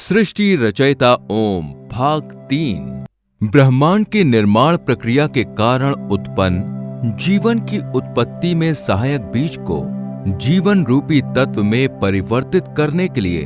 सृष्टि रचयिता ओम भाग 3। ब्रह्मांड की निर्माण प्रक्रिया के कारण उत्पन्न जीवन की उत्पत्ति में सहायक बीज को जीवन रूपी तत्व में परिवर्तित करने के लिए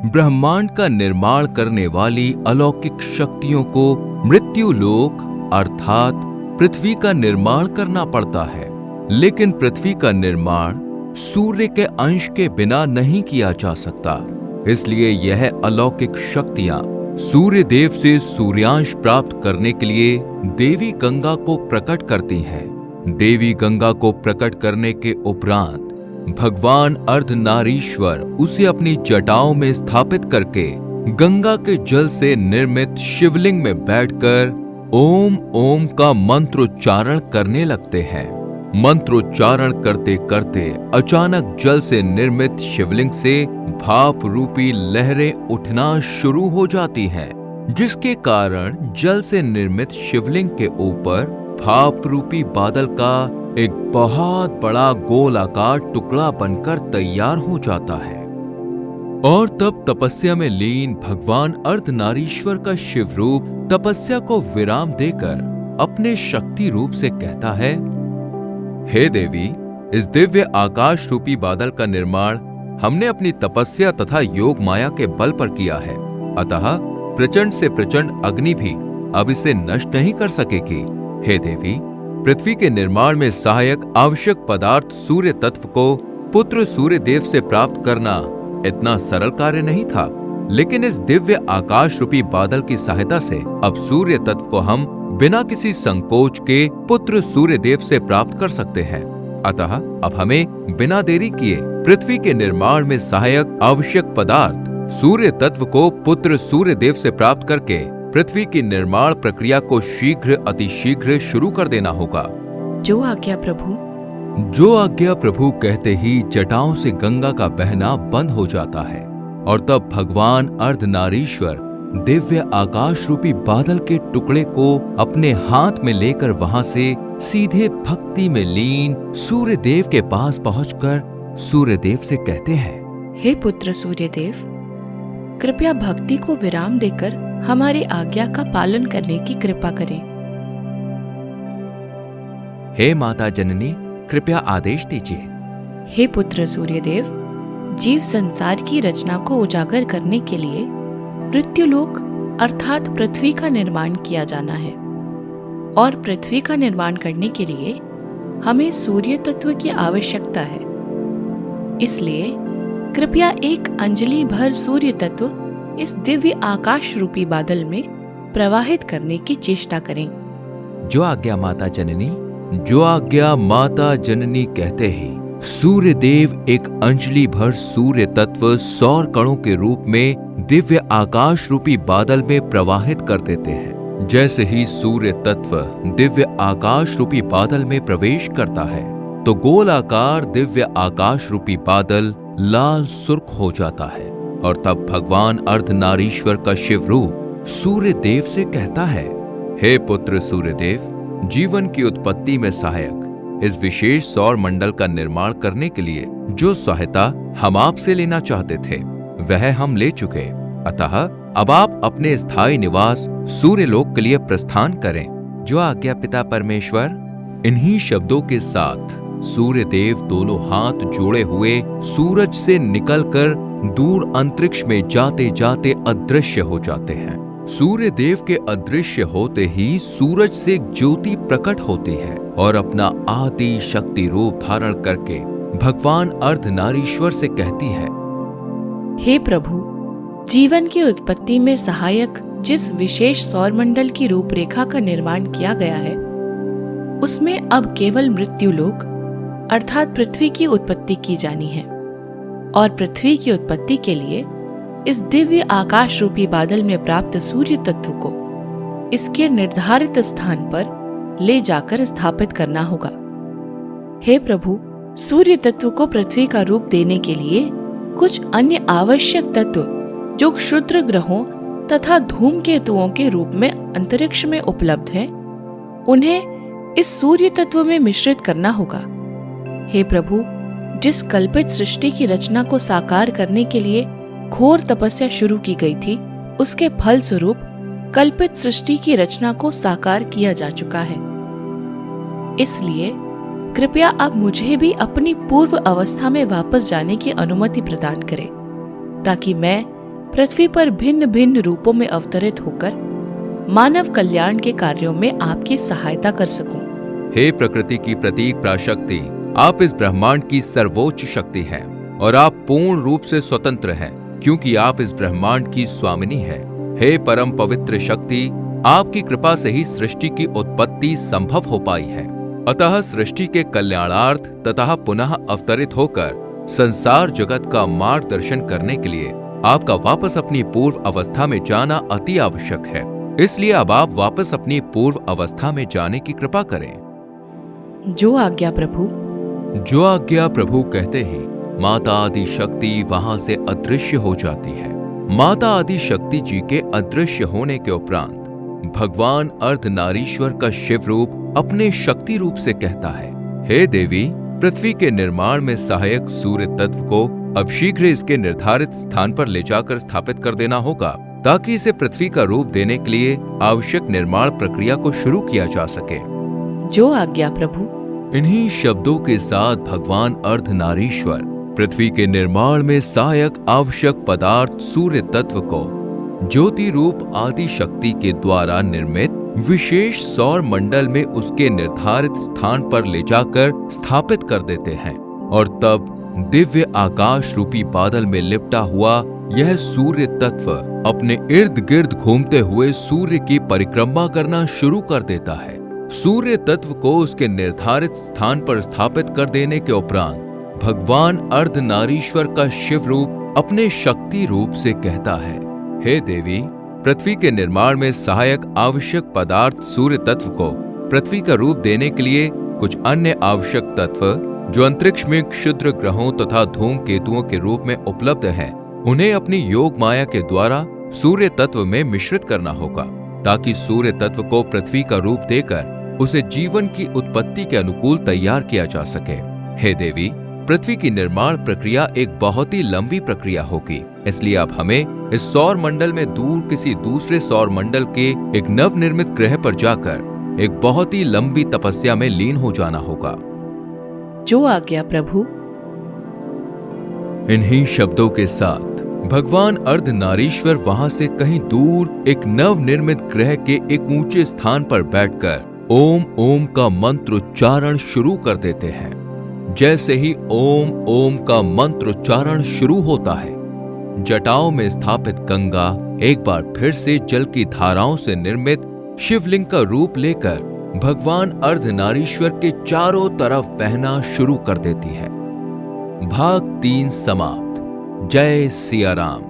ब्रह्मांड का निर्माण करने वाली अलौकिक शक्तियों को मृत्यु लोक अर्थात पृथ्वी का निर्माण करना पड़ता है। लेकिन पृथ्वी का निर्माण सूर्य के अंश के बिना नहीं किया जा सकता, इसलिए यह अलौकिक शक्तियां सूर्य देव से सूर्यांश प्राप्त करने के लिए देवी गंगा को प्रकट करती हैं। देवी गंगा को प्रकट करने के उपरांत भगवान अर्धनारीश्वर उसे अपनी जटाओं में स्थापित करके गंगा के जल से निर्मित शिवलिंग में बैठकर ओम ओम का मंत्रोच्चारण करने लगते हैं। मंत्रोच्चारण करते करते अचानक जल से निर्मित शिवलिंग से भाप रूपी लहरें उठना शुरू हो जाती हैं, जिसके कारण जल से निर्मित शिवलिंग के ऊपर भाप रूपी बादल का एक बहुत बड़ा गोलाकार टुकड़ा बनकर तैयार हो जाता है। और तब तपस्या में लीन भगवान अर्धनारीश्वर का शिव रूप तपस्या को विराम देकर अपने शक्ति रूप से कहता है, हे देवी, इस दिव्य आकाश रूपी बादल का निर्माण हमने अपनी तपस्या तथा योग माया के बल पर किया है, अतः प्रचंड से प्रचंड अग्नि भी अब इसे नष्ट नहीं कर सकेगी। हे देवी, पृथ्वी के निर्माण में सहायक आवश्यक पदार्थ सूर्य तत्व को पुत्र सूर्य देव से प्राप्त करना इतना सरल कार्य नहीं था, लेकिन इस दिव्य आकाश रूपी बादल की सहायता से अब सूर्य तत्व को हम बिना किसी संकोच के पुत्र सूर्य देव से प्राप्त कर सकते हैं। अतः अब हमें बिना देरी किए पृथ्वी के निर्माण में सहायक आवश्यक पदार्थ सूर्य तत्व को पुत्र सूर्य देव से प्राप्त करके पृथ्वी की निर्माण प्रक्रिया को शीघ्र अतिशीघ्र शुरू कर देना होगा। जो आज्ञा प्रभु। जो आज्ञा प्रभु कहते ही जटाओं से गंगा का बहना बंद हो जाता है और तब भगवान अर्धनारीश्वर दिव्य आकाश रूपी बादल के टुकड़े को अपने हाथ में लेकर वहां से सीधे भक्ति में लीन सूर्य देव के पास पहुंचकर सूर्य देव से कहते हैं, हे पुत्र सूर्य देव, कृपया भक्ति को विराम देकर हमारी आज्ञा का पालन करने की कृपा करें। हे माता जननी, कृपया आदेश दीजिए। हे पुत्र सूर्यदेव, जीव संसार की रचना को उजागर करने के लिए मृत्युलोक अर्थात पृथ्वी का निर्माण किया जाना है, और पृथ्वी का निर्माण करने के लिए हमें सूर्य तत्व की आवश्यकता है। इसलिए कृपया एक अंजलि भर सूर्य तत्व इस दिव्य आकाश रूपी बादल में प्रवाहित करने की चेष्टा करें। जो आज्ञा माता जननी। जो आज्ञा माता जननी कहते ही सूर्य देव एक अंजलि भर सूर्य तत्व सौर कणों के रूप में दिव्य आकाश रूपी बादल में प्रवाहित कर देते हैं। जैसे ही सूर्य तत्व दिव्य आकाश रूपी बादल में प्रवेश करता है तो गोलाकार दिव्य आकाश रूपी बादल लाल सुर्ख हो जाता है, और तब भगवान अर्धनारीश्वर का शिव रूप सूर्य देव से कहता है, हे पुत्र सूर्य देव, जीवन की उत्पत्ति में सहायक इस विशेष सौर मंडल का निर्माण करने के लिए जो सहायता हम आपसे लेना चाहते थे वह हम ले चुके, अतः अब आप अपने स्थायी निवास सूर्यलोक के लिए प्रस्थान करें। जो आज्ञा पिता परमेश्वर। इन्हीं शब्दों के साथ सूर्य देव दोनों हाथ जोड़े हुए सूरज से निकलकर दूर अंतरिक्ष में जाते जाते अदृश्य हो जाते हैं। सूर्य देव के अदृश्य होते ही सूरज से ज्योति प्रकट होती है और अपना आदि शक्ति रूप धारण करके भगवान अर्धनारीश्वर से कहती है, हे प्रभु, जीवन की उत्पत्ति में सहायक जिस विशेष सौरमंडल की रूपरेखा का निर्माण किया गया है उसमें अब केवल मृत्युलोक अर्थात पृथ्वी की उत्पत्ति की जानी है, और पृथ्वी की उत्पत्ति के लिए इस दिव्य आकाश रूपी बादल में प्राप्त सूर्य तत्व को इसके निर्धारित स्थान पर ले जाकर स्थापित करना होगा। हे प्रभु, सूर्य तत्व को पृथ्वी का रूप देने के लिए कुछ अन्य आवश्यक तत्व जो क्षुद्र ग्रहों तथा धूमकेतुओं के रूप में अंतरिक्ष में उपलब्ध हैं, उन्हें इस सूर्य तत्व में मिश्रित करना होगा। हे प्रभु, जिस कल्पित सृष्टि की रचना को साकार करने के लिए घोर तपस्या शुरू की गई थी, उसके फल स्वरूप कल्पित सृष्टि की रचना को साकार किया जा चुका है। इसलिए कृपया आप मुझे भी अपनी पूर्व अवस्था में वापस जाने की अनुमति प्रदान करें, ताकि मैं पृथ्वी पर भिन्न भिन्न रूपों में अवतरित होकर मानव कल्याण के कार्यों में आपकी सहायता कर सकूं। हे प्रकृति की प्रतीक पराशक्ति, आप इस ब्रह्मांड की सर्वोच्च शक्ति हैं और आप पूर्ण रूप से स्वतंत्र हैं, क्योंकि आप इस ब्रह्मांड की स्वामिनी हैं। हे परम पवित्र शक्ति, आपकी कृपा से ही सृष्टि की उत्पत्ति संभव हो पाई है। अतः सृष्टि के कल्याणार्थ तथा पुनः अवतरित होकर संसार जगत का मार्गदर्शन करने के लिए आपका वापस अपनी पूर्व अवस्था में जाना अति आवश्यक है। इसलिए अब आप वापस अपनी पूर्व अवस्था में जाने की कृपा करें। जो आज्ञा प्रभु। जो आज्ञा प्रभु कहते ही माता आदि शक्ति वहां से अदृश्य हो जाती है। माता आदि शक्ति जी के अदृश्य होने के उपरांत भगवान अर्धनारीश्वर का शिव रूप अपने शक्ति रूप से कहता है, हे देवी, पृथ्वी के निर्माण में सहायक सूर्य तत्व को अब शीघ्र इसके निर्धारित स्थान पर ले जाकर स्थापित कर देना होगा, ताकि इसे पृथ्वी का रूप देने के लिए आवश्यक निर्माण प्रक्रिया को शुरू किया जा सके। जो आज्ञा प्रभु। इन्हीं शब्दों के साथ भगवान अर्धनारीश्वर पृथ्वी के निर्माण में सहायक आवश्यक पदार्थ सूर्य तत्व को ज्योति रूप आदि शक्ति के द्वारा निर्मित विशेष सौर मंडल में उसके निर्धारित स्थान पर ले जाकर स्थापित कर देते हैं, और तब दिव्य आकाश रूपी बादल में लिपटा हुआ यह सूर्य तत्व अपने इर्द गिर्द घूमते हुए सूर्य की परिक्रमा करना शुरू कर देता है। सूर्य तत्व को उसके निर्धारित स्थान पर स्थापित कर देने के उपरांत भगवान अर्धनारीश्वर का शिव रूप अपने शक्ति रूप से कहता है, हे देवी, पृथ्वी के निर्माण में सहायक आवश्यक पदार्थ सूर्य तत्व को पृथ्वी का रूप देने के लिए कुछ अन्य आवश्यक तत्व जो अंतरिक्ष में क्षुद्र ग्रहों तथा धूमकेतुओं के रूप में उपलब्ध हैं, उन्हें अपनी योग माया के द्वारा सूर्य तत्व में मिश्रित करना होगा, ताकि सूर्य तत्व को पृथ्वी का रूप देकर उसे जीवन की उत्पत्ति के अनुकूल तैयार किया जा सके। हे देवी, पृथ्वी की निर्माण प्रक्रिया एक बहुत ही लंबी प्रक्रिया होगी, इसलिए अब हमें इस सौर मंडल में दूर किसी दूसरे सौर मंडल के एक नवनिर्मित ग्रह पर जाकर एक बहुत ही लंबी तपस्या में लीन हो जाना होगा। जो आज्ञा प्रभु। इन्हीं शब्दों के साथ भगवान अर्धनारीश्वर वहां से कहीं दूर एक नवनिर्मित ग्रह के एक ऊंचे स्थान पर बैठकर ओम ओम का मंत्रोच्चारण शुरू कर देते हैं। जैसे ही ओम ओम का मंत्रोच्चारण शुरू होता है, जटाओं में स्थापित गंगा एक बार फिर से जल की धाराओं से निर्मित शिवलिंग का रूप लेकर भगवान अर्धनारीश्वर के चारों तरफ बहना शुरू कर देती है। भाग 3 समाप्त। जय सिया राम।